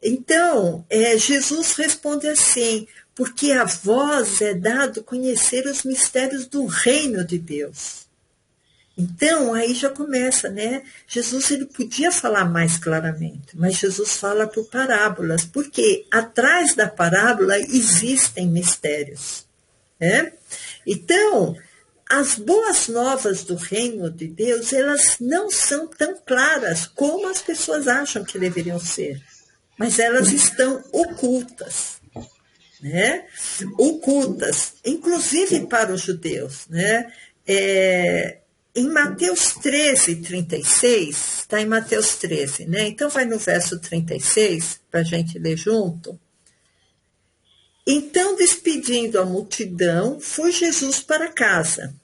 Então, Jesus responde assim, porque a vós é dado conhecer os mistérios do reino de Deus. Então, aí já começa, né? Jesus ele podia falar mais claramente, mas Jesus fala por parábolas, porque atrás da parábola existem mistérios, né? Então, as boas novas do reino de Deus, elas não são tão claras como as pessoas acham que deveriam ser, mas elas estão ocultas, né? Ocultas, inclusive para os judeus, né? Em Mateus 13:36, está em Mateus 13, né? Então vai no verso 36, para a gente ler junto. Então, despedindo a multidão, foi Jesus para casa.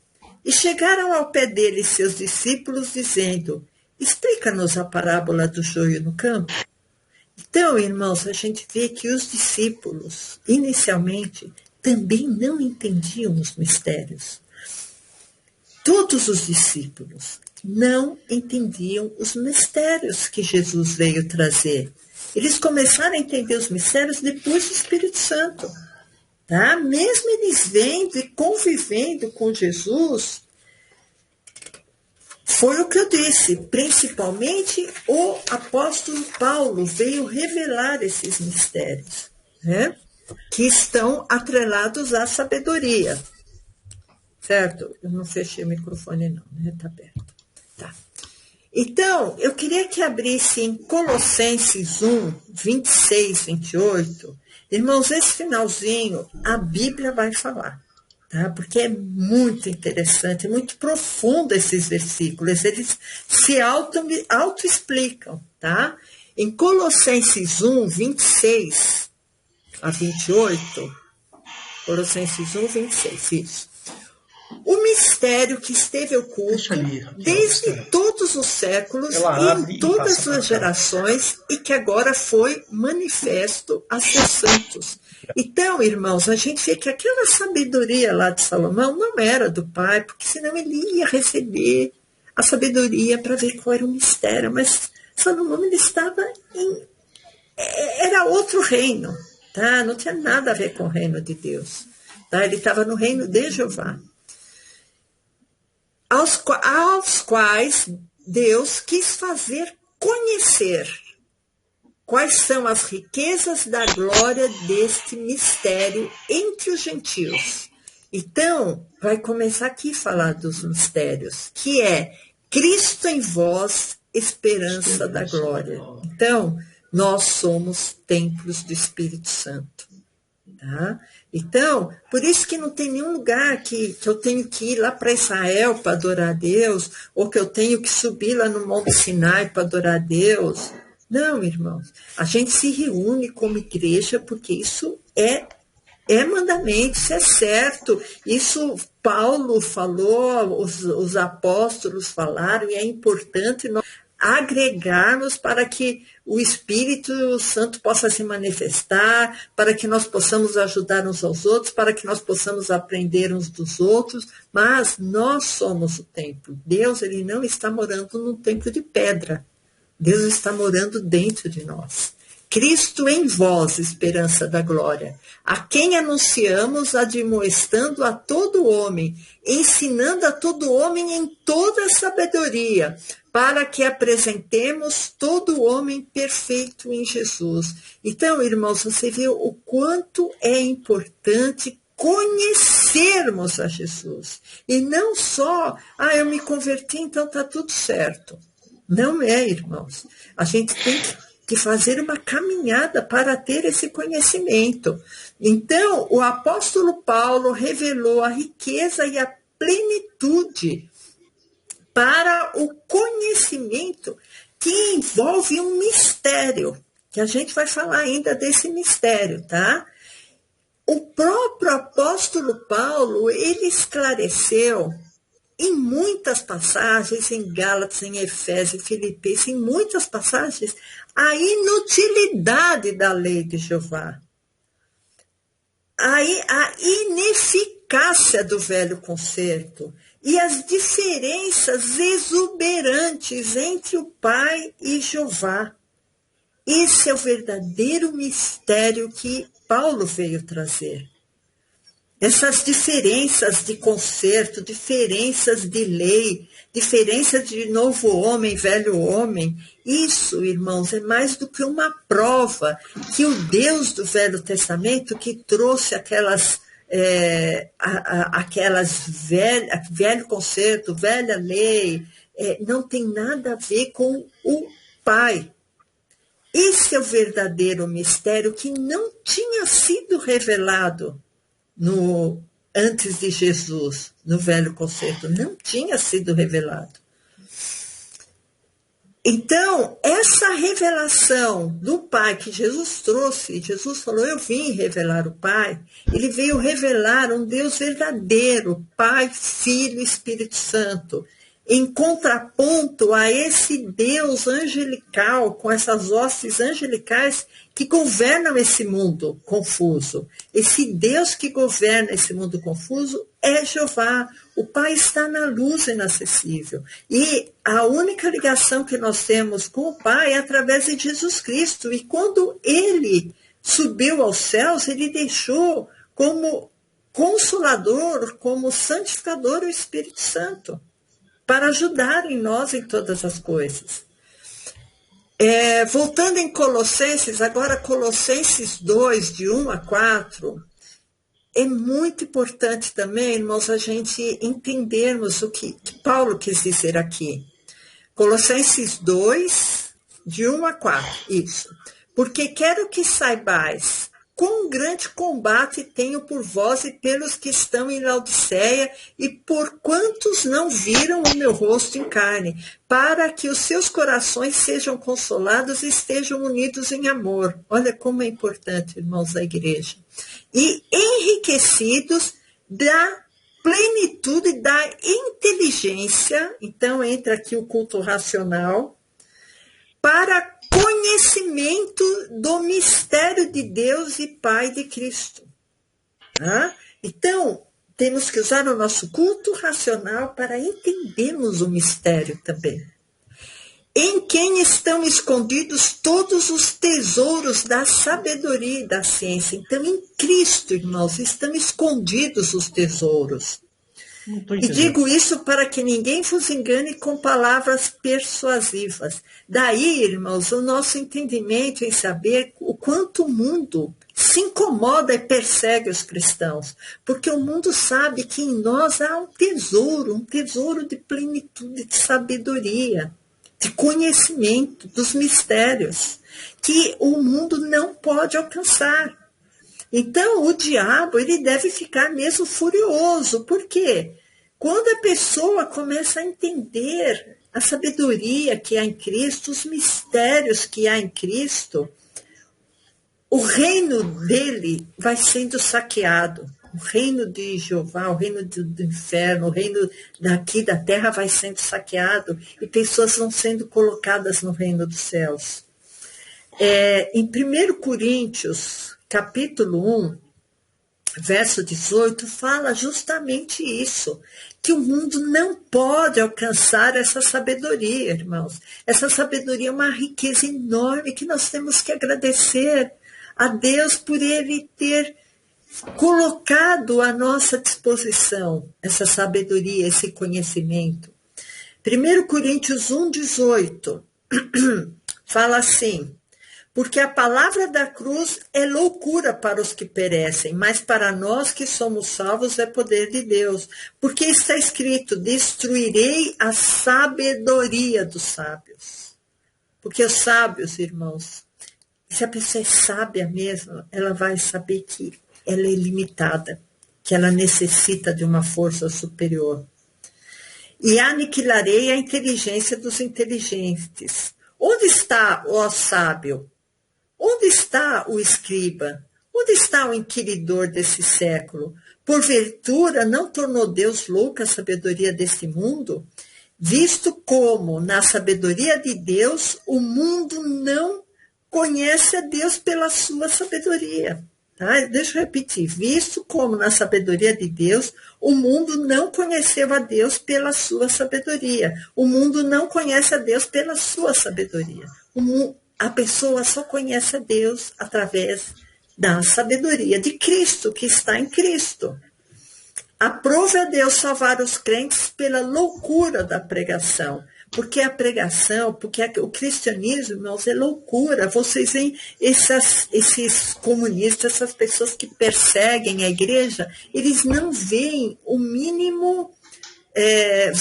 E chegaram ao pé dele seus discípulos, dizendo, explica-nos a parábola do joio no campo. Então, irmãos, a gente vê que os discípulos, inicialmente, também não entendiam os mistérios. Todos os discípulos não entendiam os mistérios que Jesus veio trazer. Eles começaram a entender os mistérios depois do Espírito Santo. Tá? Mesmo eles vendo e convivendo com Jesus, foi o que eu disse, principalmente o apóstolo Paulo veio revelar esses mistérios, né? Que estão atrelados à sabedoria. Certo? Eu não fechei o microfone não, né? Está aberto. Tá. Então, eu queria que abrisse em Colossenses 1, 26, 28. Irmãos, esse finalzinho, a Bíblia vai falar, tá? Porque é muito interessante, muito profundo esses versículos, eles se auto-explicam, tá? Em Colossenses 1, 26 a 28, Colossenses 1, 26, isso. O mistério que esteve oculto desde todos os séculos e em todas as gerações e que agora foi manifesto a seus santos. Então, irmãos, a gente vê que aquela sabedoria lá de Salomão não era do pai, porque senão ele ia receber a sabedoria para ver qual era o mistério. Mas Salomão ele estava era outro reino, tá? Não tinha nada a ver com o reino de Deus. Tá? Ele estava no reino de Jeová. Aos quais Deus quis fazer conhecer quais são as riquezas da glória deste mistério entre os gentios. Então, vai começar aqui a falar dos mistérios, que é Cristo em vós, esperança da glória. Então, nós somos templos do Espírito Santo. Tá? Então, por isso que não tem nenhum lugar que eu tenho que ir lá para Israel para adorar a Deus, ou que eu tenho que subir lá no Monte Sinai para adorar a Deus. Não, irmãos, a gente se reúne como igreja porque isso é mandamento, isso é certo. Isso Paulo falou, os apóstolos falaram, e é importante nós agregarmos para que o Espírito Santo possa se manifestar, para que nós possamos ajudar uns aos outros, para que nós possamos aprender uns dos outros, mas nós somos o templo. Deus ele não está morando num templo de pedra. Deus está morando dentro de nós. Cristo em vós, esperança da glória, a quem anunciamos admoestando a todo homem, ensinando a todo homem em toda sabedoria, para que apresentemos todo homem perfeito em Jesus. Então, irmãos, você vê o quanto é importante conhecermos a Jesus. E não só, eu me converti, então está tudo certo. Não é, irmãos. A gente tem que fazer uma caminhada para ter esse conhecimento. Então, o apóstolo Paulo revelou a riqueza e a plenitude para o conhecimento que envolve um mistério, que a gente vai falar ainda desse mistério, tá? O próprio apóstolo Paulo, ele esclareceu em muitas passagens, em Gálatas, em Efésios, Filipenses, em muitas passagens, a inutilidade da lei de Jeová, a ineficácia do velho concerto e as diferenças exuberantes entre o Pai e Jeová. Esse é o verdadeiro mistério que Paulo veio trazer. Essas diferenças de concerto, diferenças de lei, diferenças de novo homem, velho homem, isso, irmãos, é mais do que uma prova que o Deus do Velho Testamento, que trouxe aquelas velho concerto, velha lei, não tem nada a ver com o Pai. Esse é o verdadeiro mistério que não tinha sido revelado antes de Jesus, no Velho Concerto, não tinha sido revelado. Então, essa revelação do Pai que Jesus trouxe, Jesus falou, eu vim revelar o Pai, ele veio revelar um Deus verdadeiro, Pai, Filho e Espírito Santo, em contraponto a esse Deus angelical, com essas hostes angelicais que governam esse mundo confuso. Esse Deus que governa esse mundo confuso é Jeová. O Pai está na luz inacessível. E a única ligação que nós temos com o Pai é através de Jesus Cristo. E quando ele subiu aos céus, ele deixou como Consolador, como santificador o Espírito Santo, para ajudar em nós em todas as coisas. Voltando em Colossenses, agora Colossenses 2, de 1 a 4, é muito importante também, irmãos, a gente entendermos o que Paulo quis dizer aqui. Colossenses 2, de 1 a 4, isso. Porque quero que saibais quão grande combate tenho por vós e pelos que estão em Laodiceia, e por quantos não viram o meu rosto em carne, para que os seus corações sejam consolados e estejam unidos em amor. Olha como é importante, irmãos da igreja. E enriquecidos da plenitude da inteligência, então entra aqui o culto racional, para conhecimento do mistério de Deus e Pai de Cristo. Então, temos que usar o nosso culto racional para entendermos o mistério também. Em quem estão escondidos todos os tesouros da sabedoria e da ciência. Então, em Cristo, irmãos, estão escondidos os tesouros. E digo isso para que ninguém vos engane com palavras persuasivas. Daí, irmãos, o nosso entendimento em saber o quanto o mundo se incomoda e persegue os cristãos. Porque o mundo sabe que em nós há um tesouro de plenitude, de sabedoria, de conhecimento dos mistérios, que o mundo não pode alcançar. Então, o diabo, ele deve ficar mesmo furioso. Por quê? Quando a pessoa começa a entender a sabedoria que há em Cristo, os mistérios que há em Cristo, o reino dele vai sendo saqueado. O reino de Jeová, o reino do inferno, o reino daqui da terra vai sendo saqueado e pessoas vão sendo colocadas no reino dos céus. Em 1 Coríntios, capítulo 1, verso 18, fala justamente isso, que o mundo não pode alcançar essa sabedoria, irmãos. Essa sabedoria é uma riqueza enorme que nós temos que agradecer a Deus por Ele ter colocado à nossa disposição essa sabedoria, esse conhecimento. 1 Coríntios 1, 18, fala assim: porque a palavra da cruz é loucura para os que perecem, mas para nós que somos salvos é poder de Deus. Porque está escrito: destruirei a sabedoria dos sábios. Porque os sábios, irmãos, se a pessoa é sábia mesmo, ela vai saber que ela é limitada, que ela necessita de uma força superior. E aniquilarei a inteligência dos inteligentes. Onde está, ó sábio? Onde está o escriba? Onde está o inquiridor desse século? Porventura não tornou Deus louca a sabedoria deste mundo? Visto como, na sabedoria de Deus, o mundo não conhece a Deus pela sua sabedoria. Tá? Deixa eu repetir. Visto como, na sabedoria de Deus, o mundo não conheceu a Deus pela sua sabedoria. O mundo não conhece a Deus pela sua sabedoria. A pessoa só conhece a Deus através da sabedoria de Cristo, que está em Cristo. Aprove a Deus salvar os crentes pela loucura da pregação. Porque a pregação, porque o cristianismo, irmãos, é loucura. Vocês veem esses comunistas, essas pessoas que perseguem a igreja, eles não veem o mínimo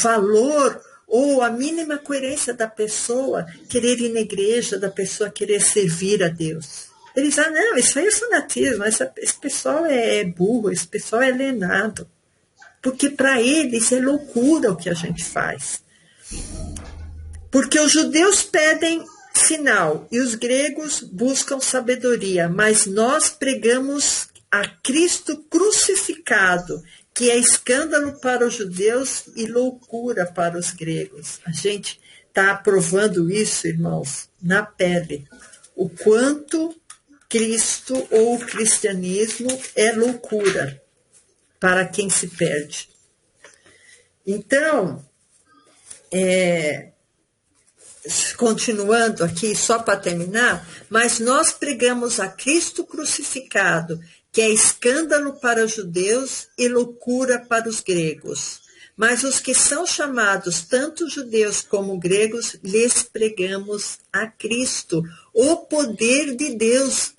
valor ou a mínima coerência da pessoa querer ir na igreja, da pessoa querer servir a Deus. Eles dizem, não, isso aí é fanatismo, esse pessoal é burro, esse pessoal é alienado. Porque para eles é loucura o que a gente faz. Porque os judeus pedem sinal e os gregos buscam sabedoria, mas nós pregamos a Cristo crucificado, que é escândalo para os judeus e loucura para os gregos. A gente está provando isso, irmãos, na pele. O quanto Cristo ou o cristianismo é loucura. para quem se perde. Então, continuando aqui, só para terminar, mas nós pregamos a Cristo crucificado, que é escândalo para os judeus e loucura para os gregos. Mas os que são chamados, tanto judeus como gregos, lhes pregamos a Cristo, o poder de Deus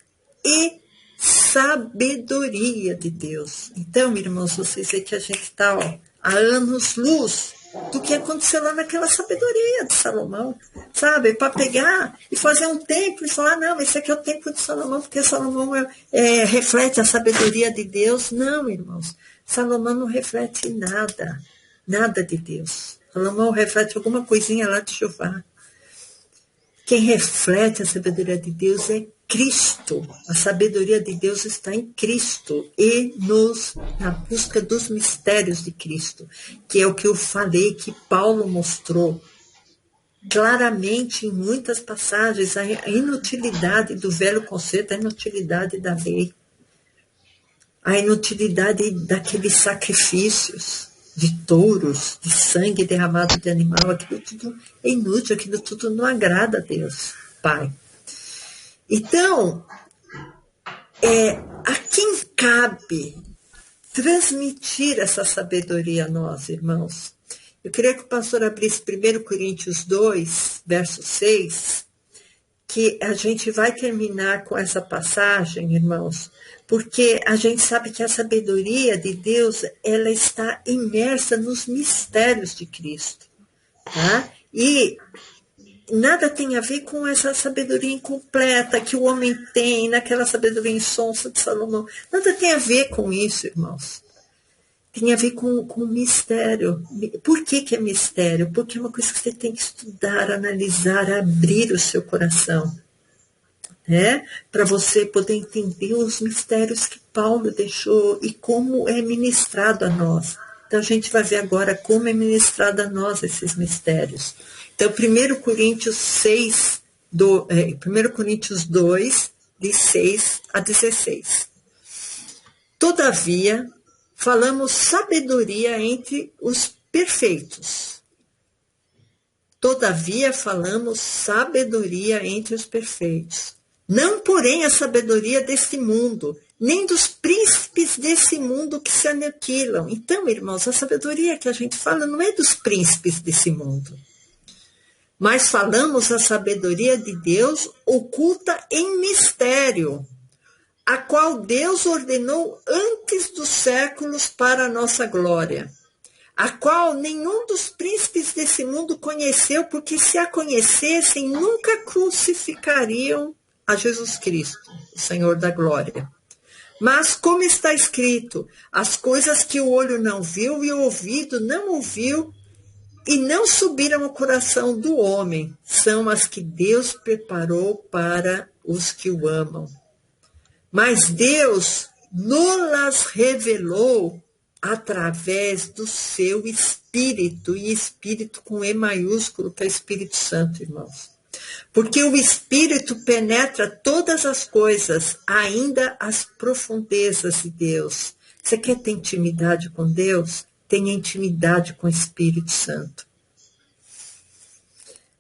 e sabedoria de Deus. Então, irmãos, vocês veem que a gente está há anos-luz do que aconteceu lá naquela sabedoria de Salomão, sabe? Para pegar e fazer um templo e falar, não, esse aqui é o templo de Salomão, porque Salomão reflete a sabedoria de Deus. Não, irmãos, Salomão não reflete nada de Deus. Salomão reflete alguma coisinha lá de Jeová. Quem reflete a sabedoria de Deus é Cristo. A sabedoria de Deus está em Cristo e na busca dos mistérios de Cristo, que é o que eu falei, que Paulo mostrou claramente em muitas passagens, a inutilidade do velho conceito, a inutilidade da lei, a inutilidade daqueles sacrifícios de touros, de sangue derramado de animal, aquilo tudo é inútil, aquilo tudo não agrada a Deus, Pai. Então, a quem cabe transmitir essa sabedoria a nós, irmãos? Eu queria que o pastor abrisse 1 Coríntios 2, verso 6, que a gente vai terminar com essa passagem, irmãos, porque a gente sabe que a sabedoria de Deus, ela está imersa nos mistérios de Cristo, tá? E nada tem a ver com essa sabedoria incompleta que o homem tem, naquela sabedoria insonsa de Salomão. Nada tem a ver com isso, irmãos. Tem a ver com mistério. Por que é mistério? Porque é uma coisa que você tem que estudar, analisar, abrir o seu coração, né? Para você poder entender os mistérios que Paulo deixou e como é ministrado a nós. Então, a gente vai ver agora como é ministrado a nós esses mistérios. Então, 1 Coríntios 2, de 6 a 16. Todavia, falamos sabedoria entre os perfeitos. Todavia, falamos sabedoria entre os perfeitos. Não, porém, a sabedoria deste mundo, nem dos príncipes desse mundo que se aniquilam. Então, irmãos, a sabedoria que a gente fala não é dos príncipes desse mundo. Mas falamos a sabedoria de Deus oculta em mistério, a qual Deus ordenou antes dos séculos para a nossa glória, a qual nenhum dos príncipes desse mundo conheceu, porque se a conhecessem, nunca crucificariam a Jesus Cristo, o Senhor da glória. Mas, como está escrito, as coisas que o olho não viu e o ouvido não ouviu, e não subiram ao coração do homem, são as que Deus preparou para os que o amam. Mas Deus nos revelou através do seu Espírito, e Espírito com E maiúsculo, que é Espírito Santo, irmãos. Porque o Espírito penetra todas as coisas, ainda as profundezas de Deus. Você quer ter intimidade com Deus? Tenha intimidade com o Espírito Santo.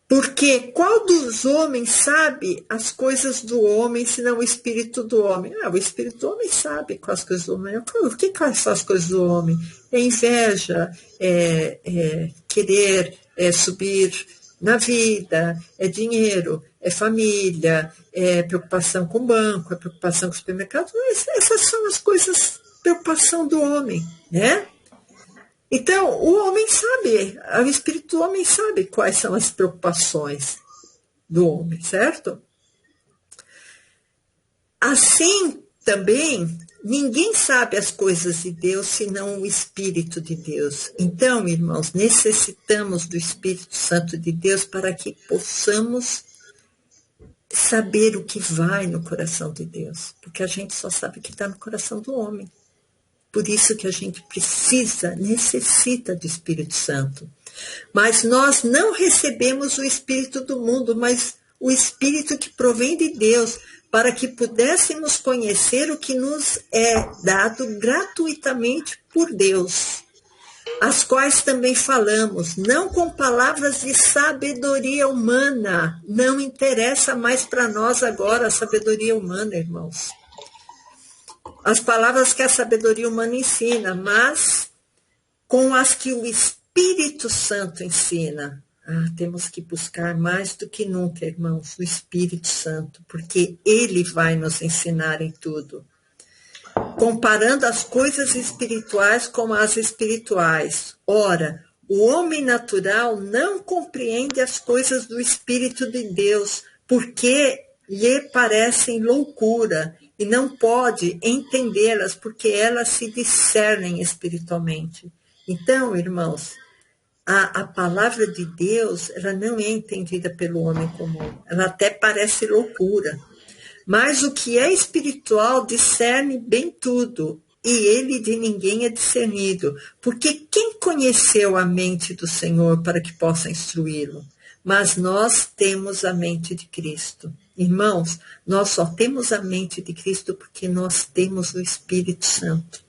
Porque qual dos homens sabe as coisas do homem, senão o Espírito do homem? O Espírito do homem sabe quais coisas do homem. O que são as coisas do homem? É inveja, querer subir na vida, é dinheiro, é família, é preocupação com o banco, é preocupação com o supermercado. Essas são as coisas, preocupação do homem, né? Então, o homem sabe, o espírito do homem sabe quais são as preocupações do homem, certo? Assim, também, ninguém sabe as coisas de Deus senão o Espírito de Deus. Então, irmãos, necessitamos do Espírito Santo de Deus para que possamos saber o que vai no coração de Deus, porque a gente só sabe o que está no coração do homem. Por isso que a gente necessita do Espírito Santo. Mas nós não recebemos o Espírito do mundo, mas o Espírito que provém de Deus, para que pudéssemos conhecer o que nos é dado gratuitamente por Deus, as quais também falamos, não com palavras de sabedoria humana. Não interessa mais para nós agora a sabedoria humana, irmãos. As palavras que a sabedoria humana ensina, mas com as que o Espírito Santo ensina. Temos que buscar mais do que nunca, irmãos, o Espírito Santo, porque ele vai nos ensinar em tudo. Comparando as coisas espirituais com as espirituais. Ora, o homem natural não compreende as coisas do Espírito de Deus, porque lhe parecem loucura, e não pode entendê-las, porque elas se discernem espiritualmente. Então, irmãos, a palavra de Deus, ela não é entendida pelo homem comum. Ela até parece loucura. Mas o que é espiritual discerne bem tudo, e ele de ninguém é discernido. Porque quem conheceu a mente do Senhor para que possa instruí-lo? Mas nós temos a mente de Cristo. Irmãos, nós só temos a mente de Cristo porque nós temos o Espírito Santo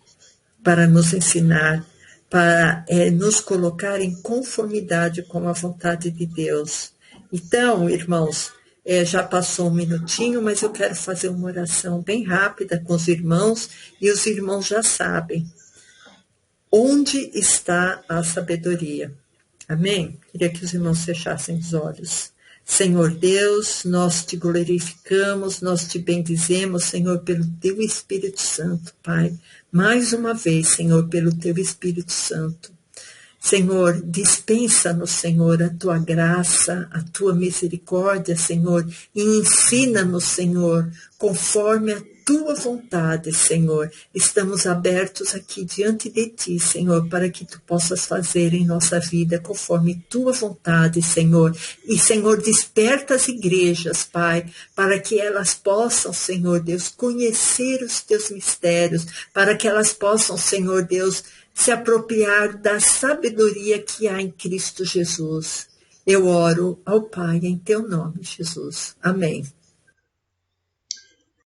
para nos ensinar, para nos colocar em conformidade com a vontade de Deus. Então, irmãos, já passou um minutinho, mas eu quero fazer uma oração bem rápida com os irmãos, e os irmãos já sabem onde está a sabedoria. Amém? Queria que os irmãos fechassem os olhos. Senhor Deus, nós te glorificamos, nós te bendizemos, Senhor, pelo teu Espírito Santo, Pai. Mais uma vez, Senhor, pelo teu Espírito Santo. Senhor, dispensa-nos, Senhor, a tua graça, a tua misericórdia, Senhor, e ensina-nos, Senhor, conforme a tua vontade, Senhor. Estamos abertos aqui diante de ti, Senhor, para que tu possas fazer em nossa vida conforme tua vontade, Senhor. E, Senhor, desperta as igrejas, Pai, para que elas possam, Senhor Deus, conhecer os teus mistérios, para que elas possam, Senhor Deus, se apropriar da sabedoria que há em Cristo Jesus. Eu oro ao Pai em teu nome, Jesus. Amém.